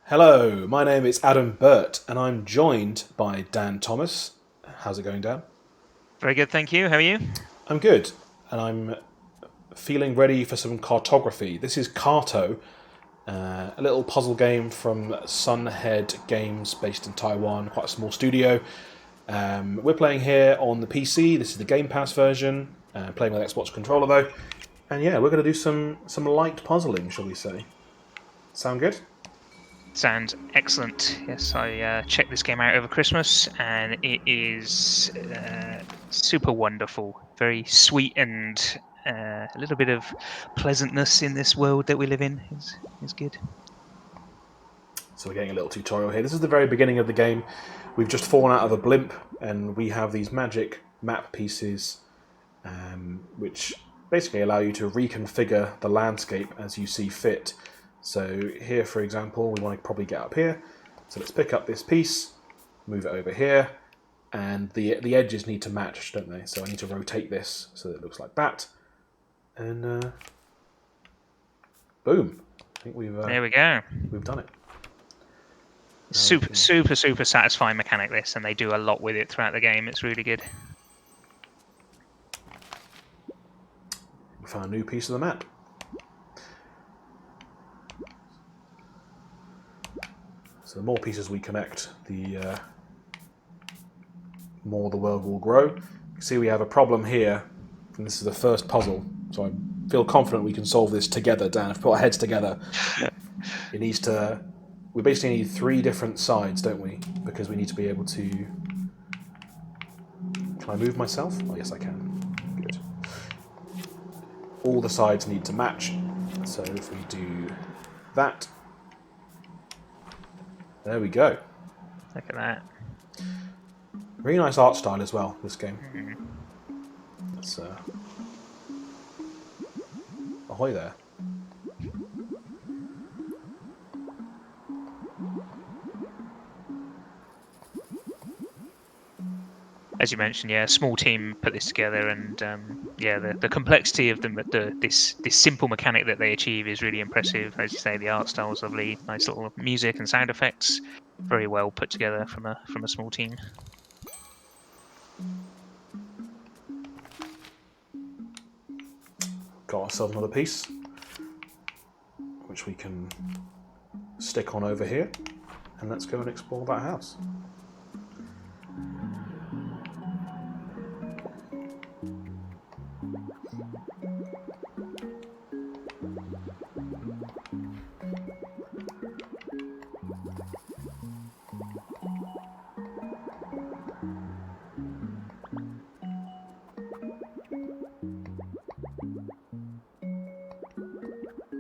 Hello, my name is Adam Burt, and I'm joined by Dan Thomas. How's it going, Dan? Very good, thank you. How are you? I'm good, and I'm feeling ready for some cartography. This is Carto, a little puzzle game from Sunhead Games based in Taiwan, quite a small studio. We're playing here on the PC. This is the Game Pass version, playing with Xbox controller though. And yeah, we're going to do some light puzzling, shall we say. Sound good? Sounds excellent. Yes, I checked this game out over Christmas, and it is super wonderful. Very sweet, and a little bit of pleasantness in this world that we live in is good. So we're getting a little tutorial here. This is the very beginning of the game. We've just fallen out of a blimp, and we have these magic map pieces, which basically allow you to reconfigure the landscape as you see fit. So here, for example, we want to probably get up here. So let's pick up this piece, move it over here, and the edges need to match, don't they? So I need to rotate this so that it looks like that, and boom! I think There we go. we've done it. Super satisfying mechanic this, and they do a lot with it throughout the game. It's really good. We found a new piece of the map. So the more pieces we connect, the more the world will grow. You can see we have a problem here, and this is the first puzzle. So I feel confident we can solve this together, Dan. If we put our heads together, it needs to. We basically need 3 different sides, don't we? Because we need to be able to. Can I move myself? Oh yes, I can. Good. All the sides need to match. So if we do that. There we go. Look at that. Really nice art style as well, this game. Let's, ahoy there. As you mentioned, yeah, a small team put this together, and yeah, the complexity of this simple mechanic that they achieve is really impressive. As you say, the art style is lovely, nice little music and sound effects, very well put together from a small team. Got ourselves another piece, which we can stick on over here, and let's go and explore that house.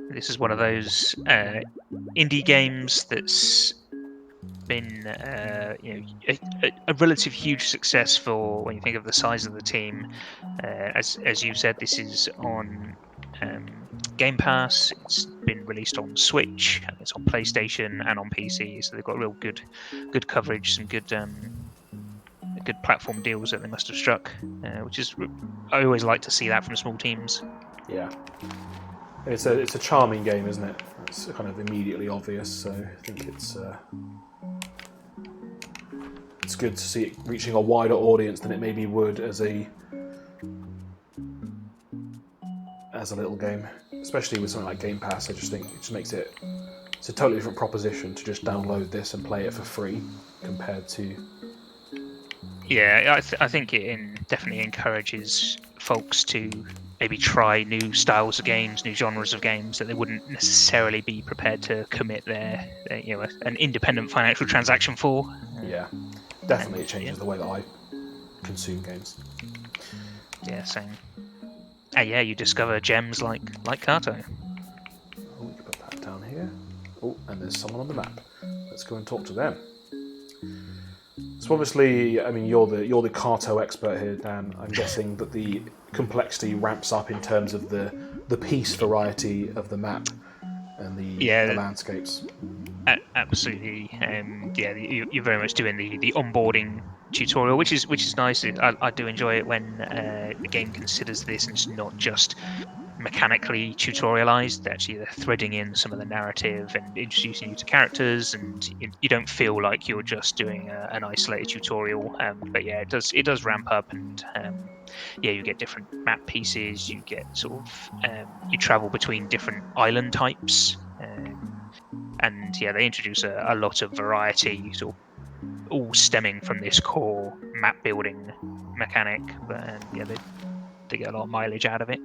This is one of those indie games that's been a relative huge success for when you think of the size of the team. As you said, this is on Game Pass. It's been released on Switch, and it's on PlayStation and on PC. So they've got real good coverage, some good platform deals that they must have struck, which is I always like to see that from small teams. Yeah. It's a charming game, isn't it? It's kind of immediately obvious, so I think it's good to see it reaching a wider audience than it maybe would as a little game. Especially with something like Game Pass, I just think it just makes it's a totally different proposition to just download this and play it for free compared to. Yeah, I think it definitely encourages folks to maybe try new styles of games, new genres of games that they wouldn't necessarily be prepared to commit an independent financial transaction for. Yeah, definitely it changes the way that I consume games. Yeah, same. Yeah, you discover gems like Carto. Oh, we can put that down here. Oh, and there's someone on the map. Let's go and talk to them. So obviously, I mean, you're the Carto expert here, Dan. I'm guessing that the complexity ramps up in terms of the piece variety of the map and the landscapes. Absolutely. Yeah, you're very much doing the onboarding tutorial, which is nice. I do enjoy it when the game considers this, and it's not just mechanically tutorialized. Actually, they're threading in some of the narrative and introducing you to characters, and you don't feel like you're just doing an isolated tutorial. But yeah, it does ramp up, and yeah, you get different map pieces. You get sort of you travel between different island types, and yeah, they introduce a lot of variety, sort of all stemming from this core map building mechanic. But yeah, they get a lot of mileage out of it.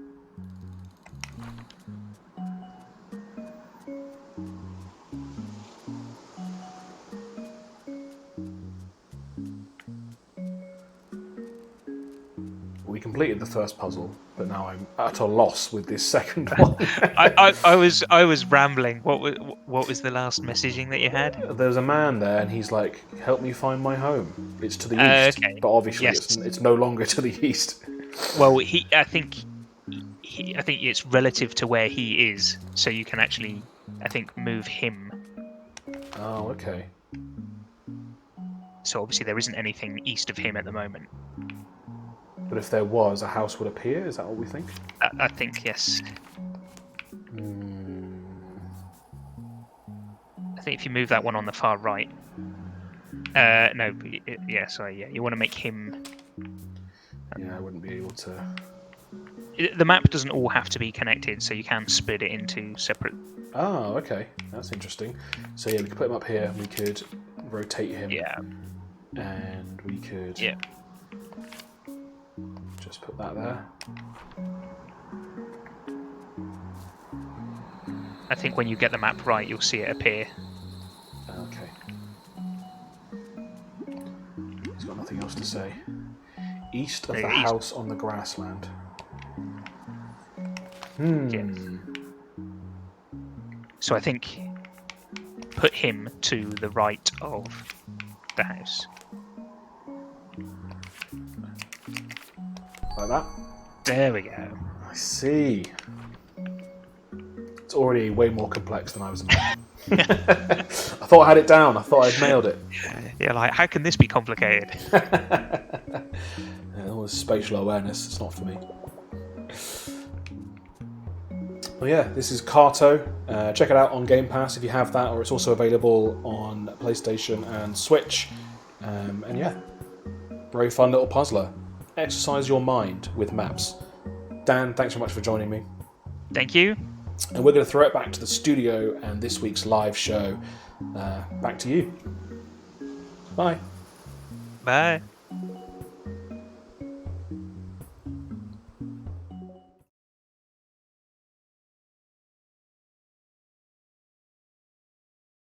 We completed the first puzzle, but now I'm at a loss with this second one. I was rambling. What was the last messaging that you had? There's a man there, and he's like, "Help me find my home. It's to the east, Okay. but obviously Yes. it's no longer to the east." Well, I think it's relative to where he is, so you can actually, I think, move him. Oh, okay. So obviously there isn't anything east of him at the moment. But if there was, a house would appear. Is that what we think? I think yes. I think if you move that one on the far right. No, yeah, sorry, yeah. You want to make him. Yeah, I wouldn't be able to. The map doesn't all have to be connected, so you can split it into separate. Oh, okay. That's interesting. So yeah, we could put him up here. We could rotate him. Yeah. And we could. Yeah. Just put that there. I think when you get the map right, you'll see it appear. Okay. He's got nothing else to say. East of the house on the grassland. Yeah. So I think put him to the right of the house. Like that? There we go. I see. It's already way more complex than I was imagining. I thought I had it down. I thought I'd nailed it. Yeah, like, how can this be complicated? Yeah, that was spatial awareness. It's not for me. Well, yeah, this is Carto. Check it out on Game Pass if you have that, or it's also available on PlayStation and Switch. And yeah, very fun little puzzler. Exercise your mind with maps. Dan, thanks so much for joining me. Thank you. And we're going to throw it back to the studio and this week's live show. Back to you. Bye. Bye.